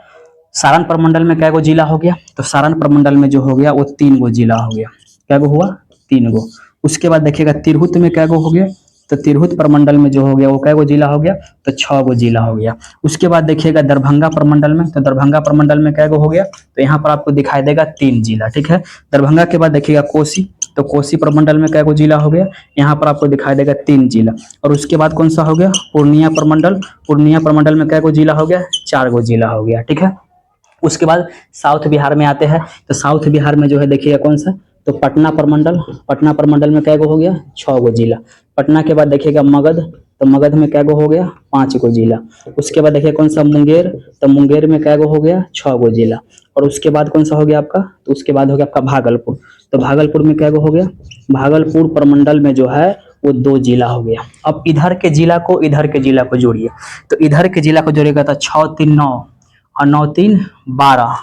सारण प्रमंडल में क्या गो जिला हो गया? तो सारण प्रमंडल में जो हो गया वो 3 गो जिला हो गया। क्या गो हुआ? 3 गो। उसके बाद देखिएगा तिरहुत में क्या गो हो गया, तो तिरहुत प्रमंडल में जो हो गया वो क्या गो जिला हो गया, तो 6 गो जिला हो गया। उसके बाद देखिएगा दरभंगा प्रमंडल में, तो दरभंगा प्रमंडल में क्या गो हो गया, तो यहाँ पर आपको दिखाई देगा 3 जिला, ठीक है। दरभंगा के बाद देखिएगा कोसी, तो कोसी प्रमंडल में क्या गो जिला हो गया, यहाँ पर आपको दिखाई देगा 3 जिला। और उसके बाद कौन सा हो गया, पूर्णिया प्रमंडल, पूर्णिया प्रमंडल में क्या गो जिला हो गया, 4 गो जिला हो गया, ठीक है। उसके बाद साउथ बिहार में आते हैं, तो साउथ बिहार में जो है देखिएगा कौन सा, तो पटना प्रमंडल, पटना प्रमंडल में क्या गो हो गया, 6 गो जिला। पटना के बाद देखिएगा मगध, तो मगध में क्या गो हो गया, 5 गो जिला। उसके बाद देखिए कौन सा मुंगेर, तो मुंगेर में क्या गो हो गया, 6 गो जिला। और उसके बाद कौन सा हो गया आपका, तो उसके बाद हो गया आपका भागलपुर, तो भागलपुर में क्या गो हो गया, भागलपुर प्रमंडल में जो है वो 2 जिला हो गया। अब इधर के जिला को इधर के जिला को जोड़िए, तो इधर के जिला को जोड़िएगा तो 6 3 9 और 9 3 12,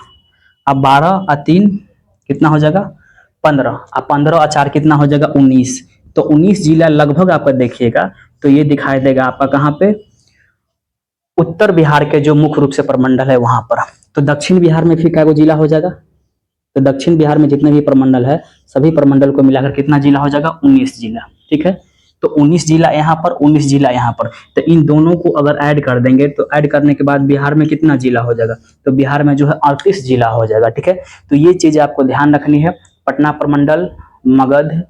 अब 12 और 3 कितना हो जाएगा, 15, अब 15 और 4 कितना हो जाएगा, 19। तो 19 जिला लगभग आपका देखिएगा तो ये दिखाई देगा आपका कहाँ पे, उत्तर बिहार के जो मुख्य रूप से प्रमंडल है वहां पर। तो दक्षिण बिहार में फिर क्या जिला हो जाएगा, तो दक्षिण बिहार में जितने भी प्रमंडल है सभी प्रमंडल को मिलाकर कितना जिला हो जाएगा, 19 जिला, ठीक है। तो 19 जिला यहाँ पर, 19 जिला यहाँ पर, तो इन दोनों को अगर ऐड कर देंगे तो ऐड करने के बाद बिहार में कितना जिला हो जाएगा, तो बिहार में जो है 38 जिला हो जाएगा, ठीक है। तो ये चीज आपको ध्यान रखनी है। पटना प्रमंडल, मगध,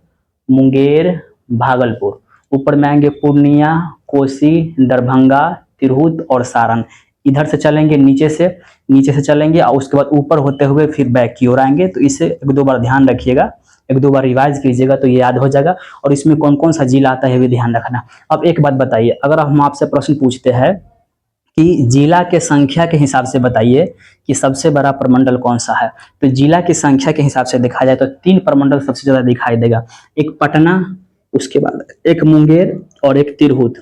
मुंगेर, भागलपुर, ऊपर में आएंगे पूर्णिया, कोसी, दरभंगा, तिरहुत और सारण। इधर से चलेंगे नीचे से चलेंगे और उसके बाद ऊपर होते हुए फिर बैक की ओर आएंगे। तो इसे 1-2 बार ध्यान रखिएगा, 1-2 बार रिवाइज कीजिएगा तो ये याद हो जाएगा। और इसमें कौन कौन सा जिला आता है भी ध्यान रखना। अब एक बात बताइए, अगर हम आपसे प्रश्न पूछते हैं कि जिला के संख्या के हिसाब से बताइए कि सबसे बड़ा प्रमंडल कौन सा है, तो जिला की संख्या के हिसाब से देखा जाए तो 3 प्रमंडल सबसे ज्यादा दिखाई देगा, एक पटना, उसके बाद एक मुंगेर और एक तिरहुत।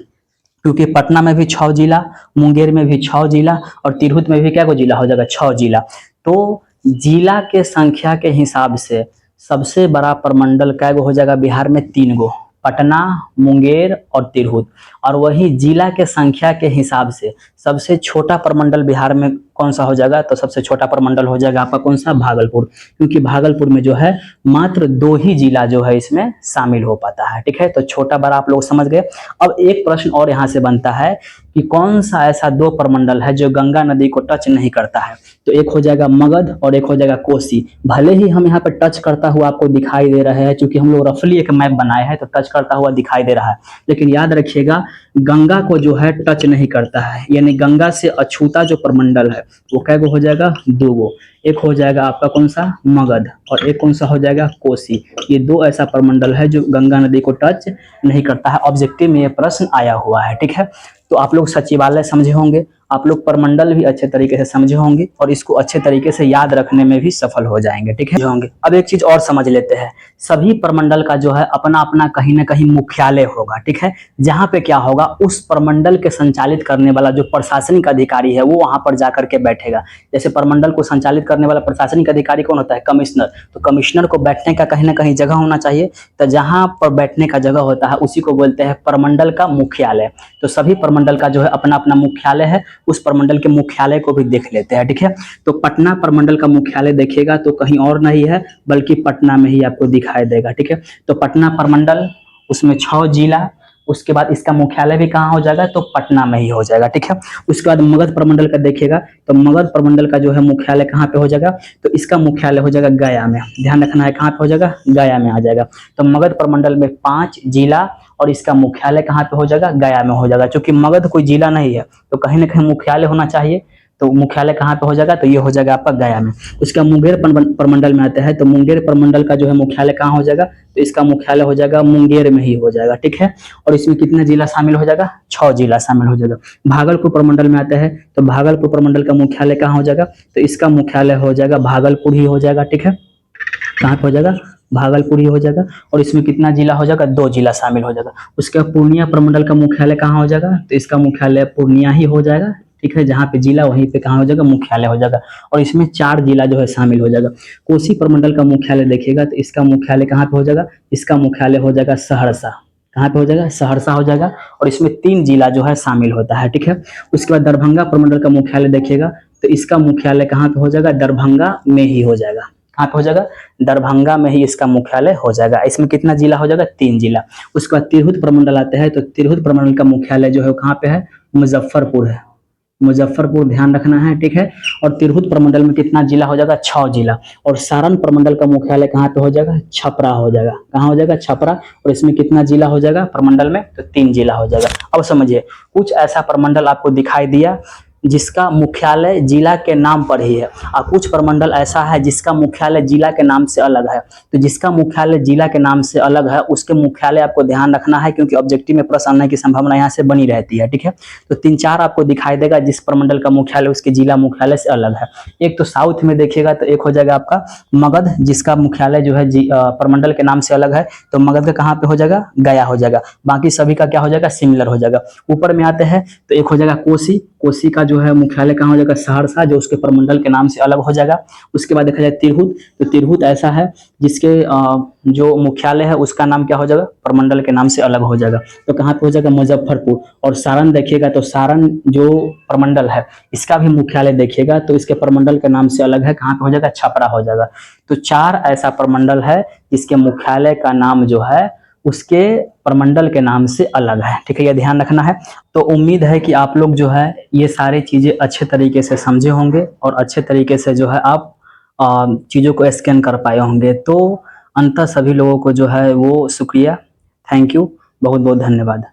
क्योंकि पटना में भी 6 जिला, मुंगेर में भी 6 जिला और तिरहुत में भी क्या को जिला हो जाएगा, 6 जिला। तो जिला के संख्या के हिसाब से सबसे बड़ा प्रमंडल क्या गो हो जाएगा बिहार में, 3 गो, पटना, मुंगेर और तिरहुत। और वही जिला के संख्या के हिसाब से सबसे छोटा प्रमंडल बिहार में कौन सा हो जाएगा, तो सबसे छोटा प्रमंडल हो जाएगा आपका कौन सा, भागलपुर। क्योंकि भागलपुर में जो है मात्र 2 ही जिला जो है इसमें शामिल हो पाता है, ठीक है। तो छोटा बड़ा आप लोग समझ गए। अब एक प्रश्न और यहाँ से बनता है कि कौन सा ऐसा 2 प्रमंडल है जो गंगा नदी को टच नहीं करता है, तो एक हो जाएगा मगध और एक हो जाएगा कोसी। भले ही हम यहाँ पे टच करता हुआ आपको दिखाई दे रहा है, क्योंकि हम लोग रफली एक मैप बनाए हैं तो टच करता हुआ दिखाई दे रहा है, लेकिन याद रखिएगा गंगा को जो है टच नहीं करता है, यानी गंगा से अछूता जो प्रमंडल है वो क्या गो हो जाएगा, 2 गो। एक हो जाएगा आपका कौन सा, मगध, और एक कौन सा हो जाएगा, कोसी। ये 2 ऐसा प्रमंडल है जो गंगा नदी को टच नहीं करता है। ऑब्जेक्टिव में ये प्रश्न आया हुआ है, ठीक है। तो आप लोग सचिवालय समझे होंगे, आप लोग प्रमंडल भी अच्छे तरीके से समझे होंगे और इसको अच्छे तरीके से याद रखने में भी सफल हो जाएंगे, ठीक है होंगे। अब एक चीज और समझ लेते हैं, सभी प्रमंडल का जो है अपना अपना कहीं ना कहीं मुख्यालय होगा, ठीक है। जहां पे क्या होगा, उस प्रमंडल के संचालित करने वाला जो प्रशासनिक अधिकारी है वो वहां पर जाकर के बैठेगा। जैसे प्रमंडल को संचालित करने वाला प्रशासनिक अधिकारी कौन होता है, कमिश्नर। तो कमिश्नर को बैठने का कहीं ना कहीं जगह होना चाहिए, तो जहां पर बैठने का जगह होता है उसी को बोलते हैं प्रमंडल का मुख्यालय। तो सभी प्रमंडल का जो है अपना अपना मुख्यालय है, उस प्रमंडल के मुख्यालय को भी देख लेते हैं, ठीक है। तो पटना प्रमंडल का मुख्यालय देखिएगा तो कहीं और नहीं है बल्कि पटना में ही आपको दिखाई देगा, ठीक है। तो पटना प्रमंडल, उसमें 6 जिला, उसके बाद इसका मुख्यालय भी कहाँ हो जाएगा, तो पटना में ही हो जाएगा, ठीक है। उसके बाद मगध प्रमंडल का देखिएगा तो मगध प्रमंडल का जो है मुख्यालय कहाँ पे हो जाएगा, तो इसका मुख्यालय हो जाएगा गया में। ध्यान रखना है कहाँ पे हो जाएगा, गया में आ जाएगा। तो मगध प्रमंडल में 5 जिला और इसका मुख्यालय कहाँ पे हो जाएगा, गया में हो जाएगा। क्योंकि मगध कोई जिला नहीं है तो कहीं ना कहीं मुख्यालय होना चाहिए, तो मुख्यालय कहाँ पे हो जाएगा, तो ये हो जाएगा आपका गया में। उसका मुंगेर प्रमंडल में आता है, तो मुंगेर प्रमंडल का जो है मुख्यालय कहाँ हो जाएगा, तो इसका मुख्यालय हो जाएगा मुंगेर में ही हो जाएगा, ठीक है। और इसमें कितने जिला शामिल हो जाएगा, 6 जिला शामिल हो जाएगा। भागलपुर प्रमंडल में आता है, तो भागलपुर प्रमंडल का मुख्यालय कहाँ हो जाएगा, तो इसका मुख्यालय हो जाएगा भागलपुर ही हो जाएगा, ठीक है। कहाँ पे हो जाएगा, भागलपुर ही हो जाएगा। और इसमें कितना जिला हो जाएगा, 2 जिला शामिल हो जाएगा। उसके बाद पूर्णिया प्रमंडल का मुख्यालय कहाँ हो जाएगा, तो इसका मुख्यालय पूर्णिया ही हो जाएगा, ठीक है। जहाँ पे जिला वहीं पे कहाँ हो जाएगा, मुख्यालय हो जाएगा। और इसमें 4 जिला जो है शामिल हो जाएगा। कोसी प्रमंडल का मुख्यालय देखिएगा तो इसका मुख्यालय कहाँ पे हो जाएगा, इसका मुख्यालय हो जाएगा सहरसा। कहाँ पे हो जाएगा, सहरसा हो जाएगा। और इसमें 3 जिला जो है शामिल होता है, ठीक है। उसके बाद दरभंगा प्रमंडल का मुख्यालय देखिएगा तो इसका मुख्यालय कहाँ पे हो जाएगा, दरभंगा में ही हो जाएगा, कहाँ पे हो जाएगा, दरभंगा में ही इसका मुख्यालय हो जाएगा। इसमें कितना जिला हो जाएगा, 3 जिला। उसके बाद तिरहुत प्रमंडल आते हैं, तो तिरहुत प्रमंडल का मुख्यालय जो है वो कहाँ पे है, मुजफ्फरपुर है, मुजफ्फरपुर ध्यान रखना है, ठीक है। और तिरहुत प्रमंडल में कितना जिला हो जाएगा, 6 जिला। और सारण प्रमंडल का मुख्यालय कहाँ पे हो जाएगा, छपरा हो जाएगा। कहाँ हो जाएगा, छपरा। और इसमें कितना जिला हो जाएगा प्रमंडल में, तो 3 जिला हो जाएगा। अब समझिए, कुछ ऐसा प्रमंडल आपको दिखाई दिया जिसका मुख्यालय जिला के नाम पर ही है, और कुछ प्रमंडल ऐसा है जिसका मुख्यालय जिला के नाम से अलग है। तो जिसका मुख्यालय जिला के नाम से अलग है उसके मुख्यालय आपको ध्यान रखना है, क्योंकि ऑब्जेक्टिव में प्रश्न आने की संभावना यहाँ से बनी रहती है, ठीक है। तो 3-4 आपको दिखाई देगा जिस प्रमंडल का मुख्यालय उसके जिला मुख्यालय से अलग है। एक तो साउथ में देखिएगा तो एक हो जाएगा आपका मगध, जिसका मुख्यालय जो है प्रमंडल के नाम से अलग है, तो मगध का कहाँ पे हो जाएगा, गया हो जाएगा। बाकी सभी का क्या हो जाएगा, सिमिलर हो जाएगा। ऊपर में आते हैं तो एक हो जाएगा कोसी, कोसी का जो है मुख्यालय कहाँ हो जाएगा, सहरसा, जो उसके प्रमंडल के नाम से अलग हो जाएगा। उसके बाद देखा जाए तिरहुत, तो तिरहुत ऐसा है जिसके जो मुख्यालय है उसका नाम क्या हो जाएगा, प्रमंडल के नाम से अलग हो जाएगा, तो कहाँ पे हो जाएगा, मुजफ्फरपुर। और सारण देखिएगा तो सारण जो प्रमंडल है इसका भी मुख्यालय देखिएगा तो इसके प्रमंडल के नाम से अलग है, कहाँ पे हो जाएगा, छपरा हो जाएगा। तो 4 ऐसा प्रमंडल है जिसके मुख्यालय का नाम जो है उसके प्रमंडल के नाम से अलग है, ठीक है, ये ध्यान रखना है। तो उम्मीद है कि आप लोग जो है ये सारी चीजें अच्छे तरीके से समझे होंगे और अच्छे तरीके से जो है आप चीजों को स्कैन कर पाए होंगे। तो अंततः सभी लोगों को जो है वो शुक्रिया, थैंक यू, बहुत बहुत धन्यवाद।